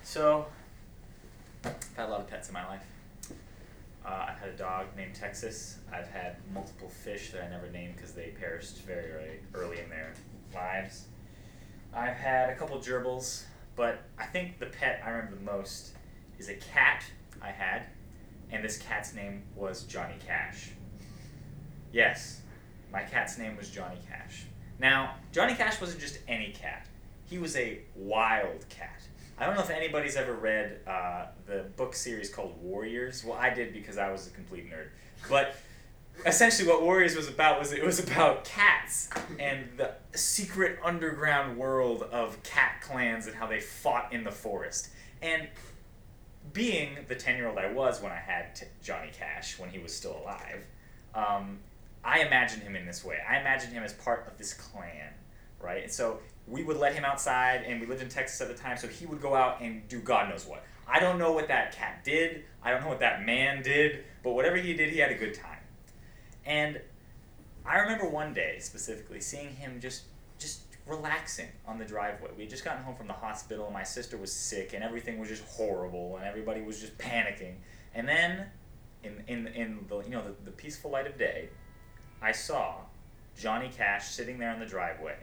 So, I've had a lot of pets in my life. I've had a dog named Texas. I've had multiple fish that I never named because they perished very early in their lives. I've had a couple gerbils, but I think the pet I remember the most is a cat I had, and this cat's name was Johnny Cash. Yes, my cat's name was Johnny Cash. Now, Johnny Cash wasn't just any cat. He was a wild cat. I don't know if anybody's ever read the book series called Warriors. Well, I did because I was a complete nerd. But essentially what Warriors was about cats and the secret underground world of cat clans and how they fought in the forest. And being the 10-year-old I was when I had Johnny Cash, when he was still alive, I imagined him in this way. I imagined him as part of this clan, right? And so we would let him outside, and we lived in Texas at the time, so he would go out and do God knows what. I don't know what that cat did. I don't know what that man did, but whatever he did, he had a good time. And I remember one day, specifically, seeing him just relaxing on the driveway. We had just gotten home from the hospital, and my sister was sick, and everything was just horrible, and everybody was just panicking. And then, in the peaceful light of day, I saw Johnny Cash sitting there in the driveway,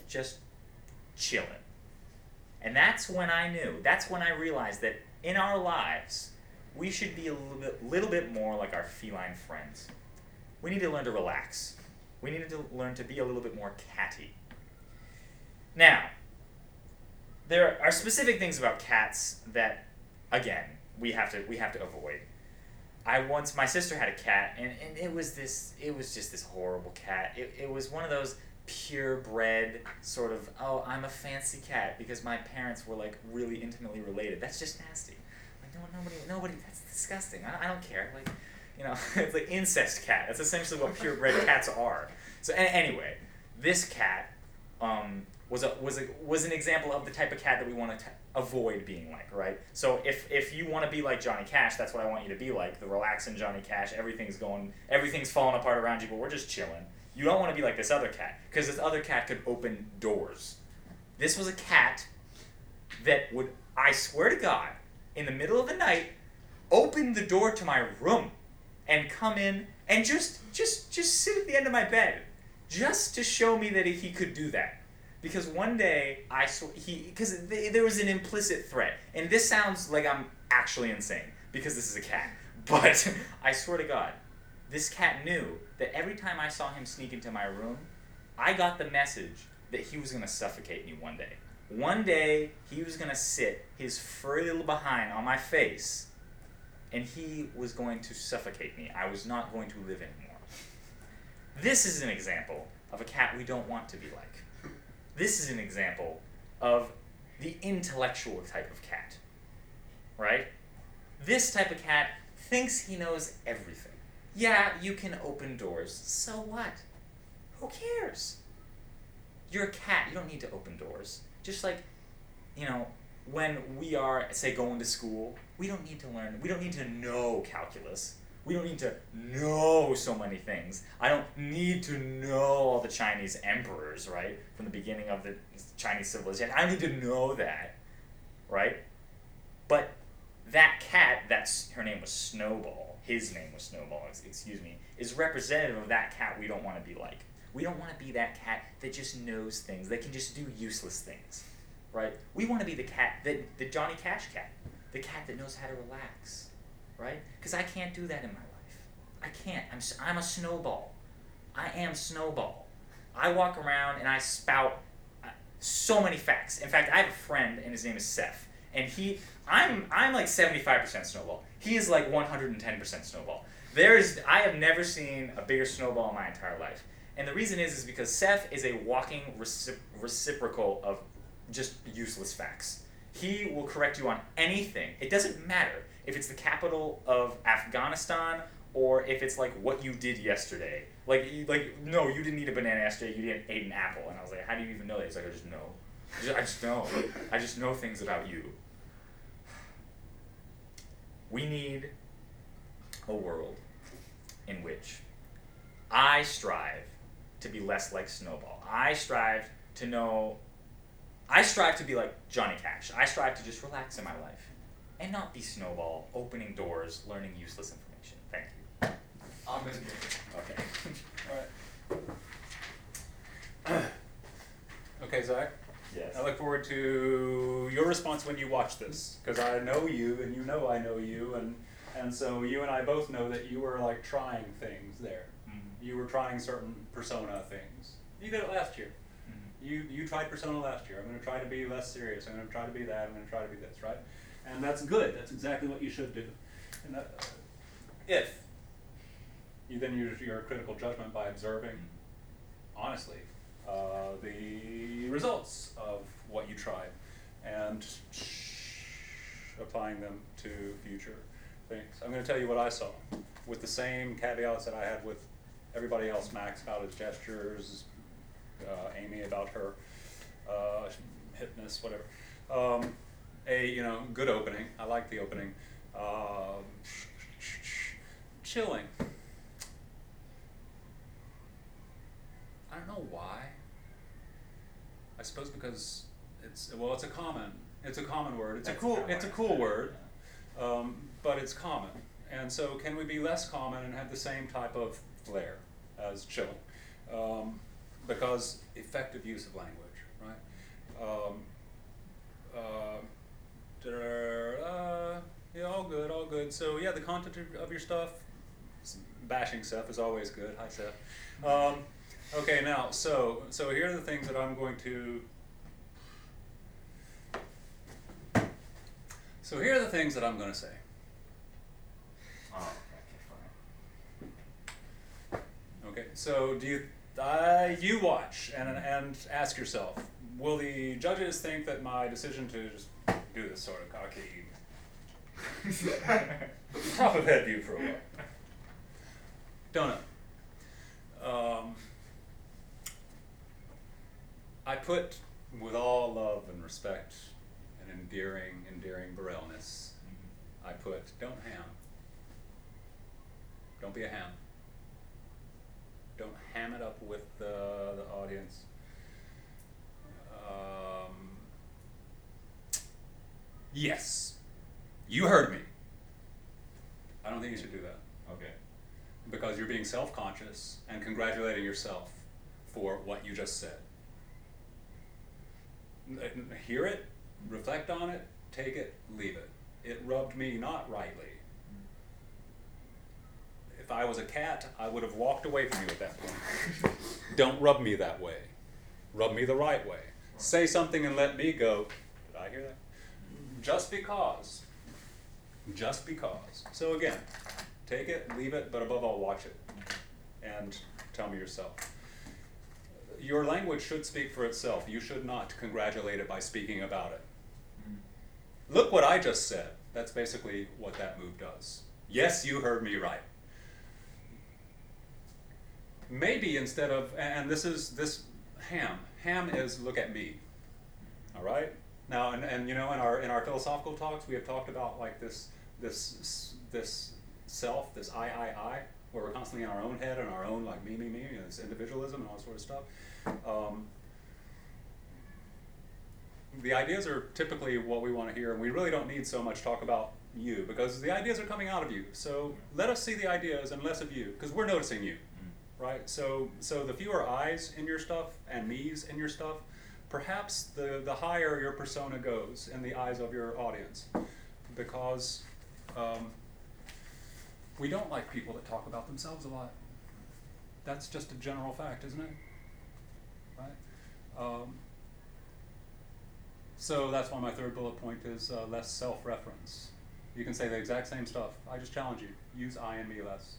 just chilling. And that's when I realized that in our lives, we should be a little bit more like our feline friends. We need to learn to relax. We need to learn to be a little bit more catty. Now, there are specific things about cats that, again, we have to avoid. My sister had a cat, and it was just this horrible cat. It was one of those purebred sort of, oh, I'm a fancy cat because my parents were like really intimately related. That's just nasty. Like nobody. That's disgusting. I don't care. Like, it's like incest cat. That's essentially what purebred cats are. So anyway, this cat was an example of the type of cat that we want to avoid being like, right? So if you want to be like Johnny Cash, that's what I want you to be like. The relaxing Johnny Cash. Everything's falling apart around you, but we're just chilling. You don't want to be like this other cat, because this other cat could open doors. This was a cat that would, I swear to God, in the middle of the night, open the door to my room and come in and just sit at the end of my bed, just to show me that he could do that. Because one day, there was an implicit threat. And this sounds like I'm actually insane, because this is a cat. But I swear to God, this cat knew that every time I saw him sneak into my room, I got the message that he was going to suffocate me one day. One day, he was going to sit his furry little behind on my face, and he was going to suffocate me. I was not going to live anymore. This is an example of a cat we don't want to be like. This is an example of the intellectual type of cat, right? This type of cat thinks he knows everything. Yeah, you can open doors. So what? Who cares? You're a cat. You don't need to open doors. Just like, when we are, say, going to school, we don't need to know calculus. We don't need to know so many things. I don't need to know all the Chinese emperors, right? From the beginning of the Chinese civilization. I don't need to know that, right? But that cat, her name was Snowball, his name was Snowball, is representative of that cat we don't want to be like. We don't want to be that cat that just knows things, that can just do useless things, right? We want to be the cat, the Johnny Cash cat, the cat that knows how to relax, right? Because I can't do that in my life. I can't. I'm a Snowball. I am Snowball. I walk around and I spout so many facts. In fact, I have a friend, and his name is Seth, and I'm like 75% Snowball. He is like 110% Snowball. I have never seen a bigger Snowball in my entire life. And the reason is because Seth is a walking reciprocal of just useless facts. He will correct you on anything. It doesn't matter if it's the capital of Afghanistan or if it's like what you did yesterday. No, you didn't eat a banana yesterday, you ate an apple. And I was like, how do you even know that? He's like, I just know. I just know. I just know things about you. We need a world in which I strive to be less like Snowball. I strive to know I strive to be like Johnny Cash. I strive to just relax in my life and not be Snowball, opening doors, learning useless information. Thank you. I'm in. Okay. All right. Okay, Zach. Yes. I look forward to your response when you watch this, because I know you, and you know I know you, and so you and I both know that you were like trying things there. Mm-hmm. You were trying certain persona things. You did it last year. Mm-hmm. You tried persona last year. I'm going to try to be less serious. I'm going to try to be that. I'm going to try to be this, right? And that's good. That's exactly what you should do. And if you then use your critical judgment by observing, honestly, the results of what you tried and applying them to future things. I'm going to tell you what I saw with the same caveats that I had with everybody else, Max about his gestures, Amy about her hipness, whatever. Good opening. I like the opening. Chilling. I don't know why. I suppose because it's a common word. It's a cool word, but it's common. And so can we be less common and have the same type of flair as chilling? Because effective use of language, right? Yeah, all good. So yeah, the content of your stuff, bashing Seth is always good. Hi, Seth. Okay, now, so here are the things that I'm going to. So here are the things that I'm going to say. Oh, okay, Okay, so do you watch and ask yourself, will the judges think that my decision to just do this sort of cocky top of head view for a while? Don't know. I put, with all love and respect and endearing Burrellness, I put, don't ham. Don't be a ham. Don't ham it up with the audience. Yes, you heard me. I don't think you should do that. Okay. Because you're being self-conscious and congratulating yourself for what you just said. Hear it, reflect on it, take it, leave it. It rubbed me not rightly. If I was a cat, I would have walked away from you at that point. Don't rub me that way. Rub me the right way. Say something and let me go. Did I hear that? Just because. Just because. So again, take it, leave it, but above all, watch it. And tell me yourself. Your language should speak for itself. You should not congratulate it by speaking about it. Look what I just said. That's basically what that move does. Yes, you heard me right. Maybe instead of, and this ham is look at me. All right? Now, and in our philosophical talks, we have talked about like this self, this I, where we're constantly in our own head and our own like me, this individualism and all that sort of stuff. The ideas are typically what we want to hear, and we really don't need so much talk about you, because the ideas are coming out of you. So let us see the ideas and less of you, because we're noticing you, right? So the fewer I's in your stuff and me's in your stuff, perhaps the higher your persona goes in the eyes of your audience, because we don't like people that talk about themselves a lot. That's just a general fact, isn't it? Right? So that's why my third bullet point is less self-reference. You can say the exact same stuff. I just challenge you. Use I and me less.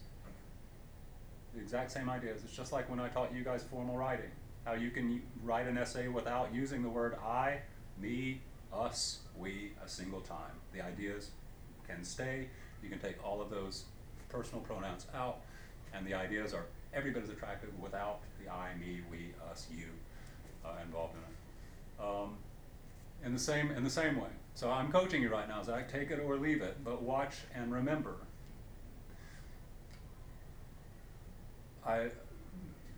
The exact same ideas. It's just like when I taught you guys formal writing. How you can write an essay without using the word I, me, us, we a single time. The ideas can stay. You can take all of those personal pronouns out, and the ideas are every bit as attractive without the I, me, we, us, you involved in it. In the same way. So I'm coaching you right now, Zach. Take it or leave it, but watch and remember.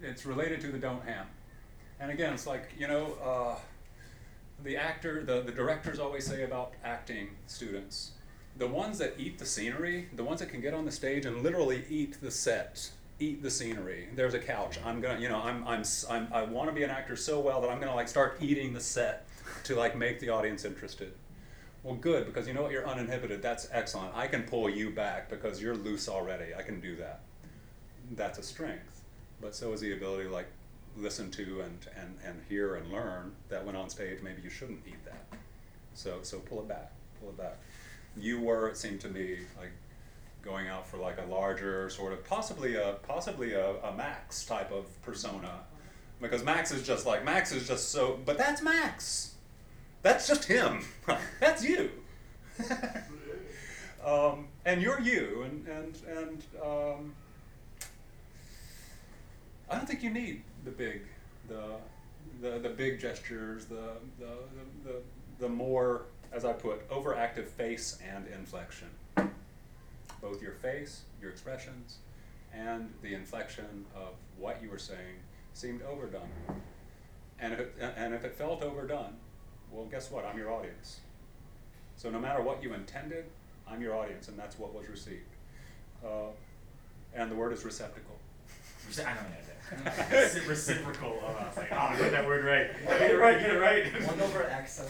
It's related to the don't ham. And again, it's like, the directors always say about acting students, the ones that eat the scenery, the ones that can get on the stage and literally eat the set, eat the scenery. There's a couch. I'm gonna, I want to be an actor so well that I'm gonna like start eating the set to like make the audience interested. Well, good, because you know what, you're uninhibited. That's excellent. I can pull you back because you're loose already. I can do that. That's a strength. But so is the ability to like listen to and hear and learn that when on stage maybe you shouldn't eat that. So pull it back, pull it back. You were, it seemed to me, like going out for like a larger sort of possibly a Max type of persona, because Max is just so, but that's Max. That's just him. That's you. And you're you, and I don't think you need the big gestures, the more, as I put, overactive face and inflection. Both your face, your expressions, and the inflection of what you were saying seemed overdone. And if it felt overdone, well, guess what? I'm your audience. So no matter what you intended, I'm your audience, and that's what was received. And the word is receptacle. I don't know that. Reciprocal. I was like, I got that word right. Get it right. One over X.